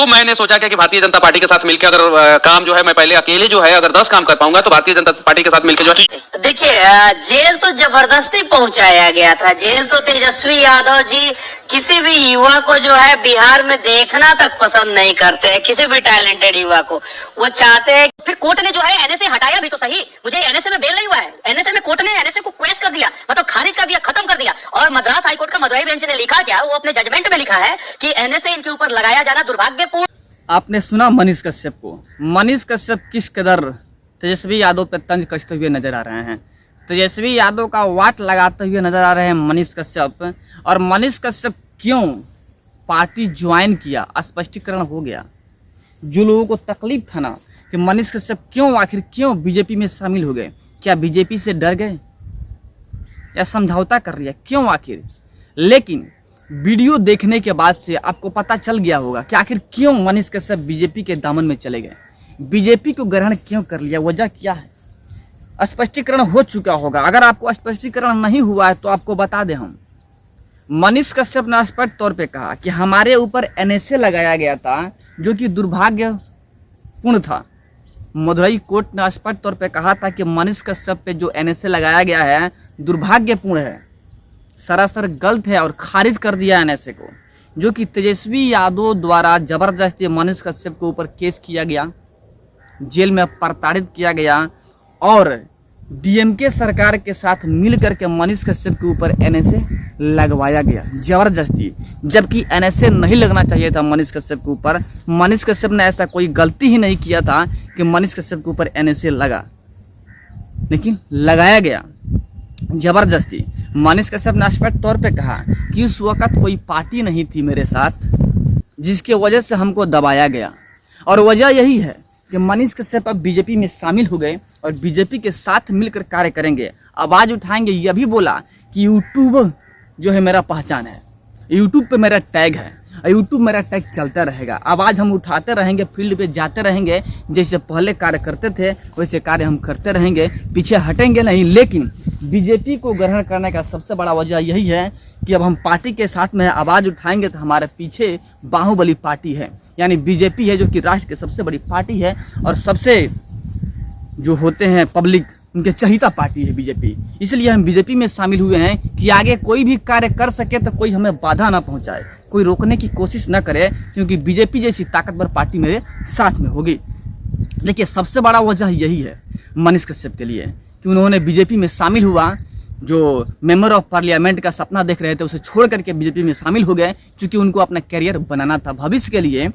तो मैंने सोचा कि भारतीय जनता पार्टी के साथ मिलकर अगर काम जो है मैं पहले अकेले जो है अगर 10 काम कर पाऊंगा तो भारतीय जनता पार्टी के साथ मिलकर जो है। देखिए, जेल तो जबरदस्ती पहुंचाया गया था। जेल तो तेजस्वी यादव जी किसी भी युवा को जो है बिहार में देखना तक पसंद नहीं करते हैं, किसी भी टैलेंटेड युवा को। वो चाहते हैं। फिर कोर्ट ने जो है एनएसए हटाया भी तो सही, मुझे एनएसए में बेल नहीं हुआ है। एनएसए में कोर्ट ने एनएसए को क्वेश कर दिया, मतलब खारिज कर दिया, खत्म कर दिया। और मद्रास हाईकोर्ट का मदुरई बेंच ने लिखा क्या, वो अपने जजमेंट में लिखा है कि एनएसए इनके ऊपर लगाया जाना दुर्भाग्यपूर्ण। आपने सुना मनीष कश्यप को। मनीष कश्यप किस कदर तेजस्वी यादव पर तंज कसते हुए नजर आ रहे हैं। तेजस्वी यादव का वाट लगाते हुए नजर आ रहे हैं मनीष कश्यप। और मनीष कश्यप क्यों पार्टी ज्वाइन किया, स्पष्टीकरण हो गया। जो लोगों को तकलीफ था ना कि मनीष कश्यप क्यों बीजेपी में शामिल हो गए, क्या बीजेपी से डर गए या समझौता कर लिया, क्यों आखिर। लेकिन वीडियो देखने के बाद से आपको पता चल गया होगा कि आखिर क्यों मनीष कश्यप बीजेपी के दामन में चले गए, बीजेपी को ग्रहण क्यों कर लिया, वजह क्या है। स्पष्टीकरण हो चुका होगा। अगर आपको स्पष्टीकरण नहीं हुआ है तो आपको बता दें हम। मनीष कश्यप ने स्पष्ट तौर पे कहा कि हमारे ऊपर एनएसए लगाया गया था जो कि दुर्भाग्यपूर्ण था। मदुरई कोर्ट ने स्पष्ट तौर पे कहा था कि मनीष कश्यप पे जो एनएसए लगाया गया है दुर्भाग्यपूर्ण है, सरासर गलत है और खारिज कर दिया एनएसए को, जो कि तेजस्वी यादव द्वारा जबरदस्ती मनीष कश्यप के ऊपर केस किया गया, जेल में प्रताड़ित किया गया और डीएमके सरकार के साथ मिल करके मनीष कश्यप के ऊपर एनएसए लगवाया गया जबरदस्ती, जबकि एनएसए नहीं लगना चाहिए था मनीष कश्यप के ऊपर। मनीष कश्यप ने ऐसा कोई गलती ही नहीं किया था कि मनीष कश्यप के ऊपर एनएसए लगा, लेकिन लगाया गया जबरदस्ती। मनीष कश्यप ने स्पष्ट तौर पे कहा कि उस वक्त कोई पार्टी नहीं थी मेरे साथ जिसके वजह से हमको दबाया गया, और वजह यही है कि मनीष कश्यप अब बीजेपी में शामिल हो गए और बीजेपी के साथ मिलकर कार्य करेंगे, आवाज उठाएंगे। यह भी बोला कि यूट्यूब जो है मेरा पहचान है, यूट्यूब पे मेरा टैग है, यूट्यूब मेरा टैग चलता रहेगा। आवाज़ हम उठाते रहेंगे, फील्ड पे जाते रहेंगे, जैसे पहले कार्य करते थे वैसे कार्य हम करते रहेंगे, पीछे हटेंगे नहीं। लेकिन बीजेपी को ग्रहण करने का सबसे बड़ा वजह यही है कि अब हम पार्टी के साथ में आवाज़ उठाएंगे तो हमारे पीछे बाहुबली पार्टी है, यानी बीजेपी है, जो कि राष्ट्र की सबसे बड़ी पार्टी है और सबसे जो होते हैं पब्लिक उनके चहिता पार्टी है बीजेपी। इसलिए हम बीजेपी में शामिल हुए हैं कि आगे कोई भी कार्य कर सके तो कोई हमें बाधा ना पहुंचाए, कोई रोकने की कोशिश ना करे, क्योंकि बीजेपी जैसी ताकतवर पार्टी मेरे साथ में होगी। देखिए, सबसे बड़ा वजह यही है मनीष कश्यप के लिए कि उन्होंने बीजेपी में शामिल हुआ। जो मेंबर ऑफ पार्लियामेंट का सपना देख रहे थे उसे छोड़ करके बीजेपी में शामिल हो गए, क्योंकि उनको अपना करियर बनाना था। भविष्य के लिए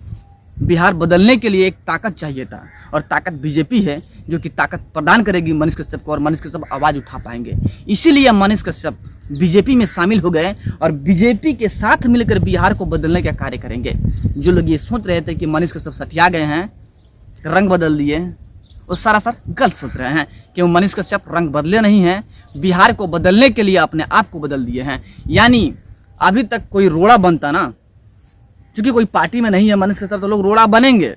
बिहार बदलने के लिए एक ताकत चाहिए था, और ताकत बीजेपी है जो कि ताकत प्रदान करेगी मनीष कश्यप को, और मनीष कश्यप आवाज़ उठा पाएंगे। इसीलिए मनीष कश्यप बीजेपी में शामिल हो गए और बीजेपी के साथ मिलकर बिहार को बदलने का कार्य करेंगे। जो लोग ये सोच रहे थे कि मनीष कश्यप सटिया गए हैं, रंग बदल दिए, वो सरासर गलत सोच रहे हैं कि वो मनीष कश्यप रंग बदले नहीं हैं, बिहार को बदलने के लिए अपने आप को बदल दिए हैं। यानी अभी तक कोई रोड़ा बनता ना, क्योंकि कोई पार्टी में नहीं है मनीष कश्यप, तो लोग रोड़ा बनेंगे,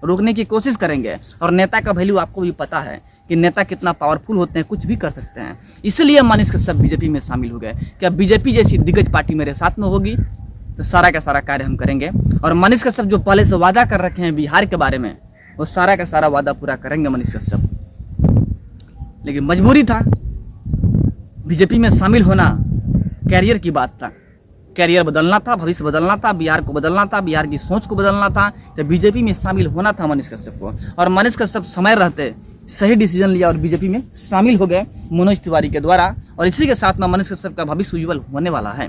रोकने की कोशिश करेंगे। और नेता का वैल्यू आपको भी पता है कि नेता कितना पावरफुल होते हैं, कुछ भी कर सकते हैं। इसलिए मनीष कश्यप बीजेपी में शामिल हो गए कि अब बीजेपी जैसी दिग्गज पार्टी मेरे साथ में होगी तो सारा का सारा कार्य हम करेंगे। और मनीष कश्यप जो पहले से वादा कर रखे हैं बिहार के बारे में, वो सारा का सारा वादा पूरा करेंगे मनीष कश्यप। लेकिन मजबूरी था, बीजेपी में शामिल होना कैरियर की बात था, कैरियर बदलना था, भविष्य बदलना था, बिहार को बदलना था, बिहार की सोच को बदलना था, तो बीजेपी में शामिल होना था मनीष कश्यप को। और मनीष कश्यप समय रहते सही डिसीजन लिया और बीजेपी में शामिल हो गए मनोज तिवारी के द्वारा। और इसी के साथ में मनीष कश्यप का भविष्य उज्जवल होने वाला है,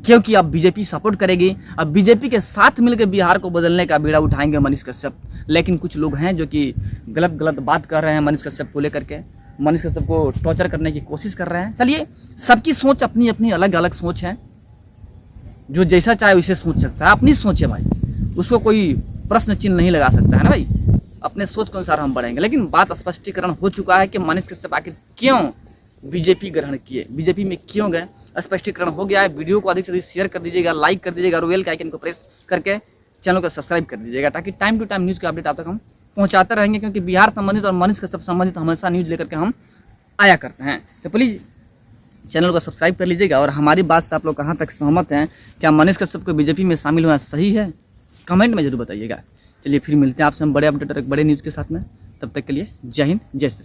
क्योंकि अब बीजेपी सपोर्ट करेगी। अब बीजेपी के साथ मिलकर बिहार को बदलने का बीड़ा उठाएंगे मनीष कश्यप। लेकिन कुछ लोग हैं जो कि गलत बात कर रहे हैं मनीष कश्यप को लेकर के, मनीष कश्यप को टॉर्चर करने की कोशिश कर रहे हैं। चलिए, सबकी सोच अपनी अपनी अलग अलग सोच है, जो जैसा चाहे वैसे सोच सकता है, अपनी सोच है भाई, उसको कोई प्रश्न चिन्ह नहीं लगा सकता है ना भाई। अपने सोच के अनुसार हम बढ़ेंगे। लेकिन बात स्पष्टीकरण हो चुका है कि मनीष कश्यप आखिर क्यों बीजेपी ग्रहण किए, बीजेपी में क्यों गए, स्पष्टीकरण हो गया है। वीडियो को अधिक से अधिक शेयर कर दीजिएगा, लाइक कर दीजिएगा, और बेल के आइकन को प्रेस करके चैनल को सब्सक्राइब कर दीजिएगा, ताकि टाइम टू टाइम न्यूज़ के अपडेट आप तक हम पहुंचाते रहेंगे। क्योंकि बिहार संबंधित और मनीष कश्यप संबंधित हमेशा न्यूज़ लेकर के हम आया करते हैं। तो प्लीज़ चैनल को सब्सक्राइब कर लीजिएगा। और हमारी बात से आप लोग कहाँ तक सहमत हैं, क्या मनीष कश्यप को बीजेपी में शामिल होना सही है कमेंट में जरूर बताइएगा। चलिए फिर मिलते हैं आपसे हम बड़े अपडेट और एक बड़े न्यूज़ के साथ में, तब तक के लिए जय हिंद जय श्री राम।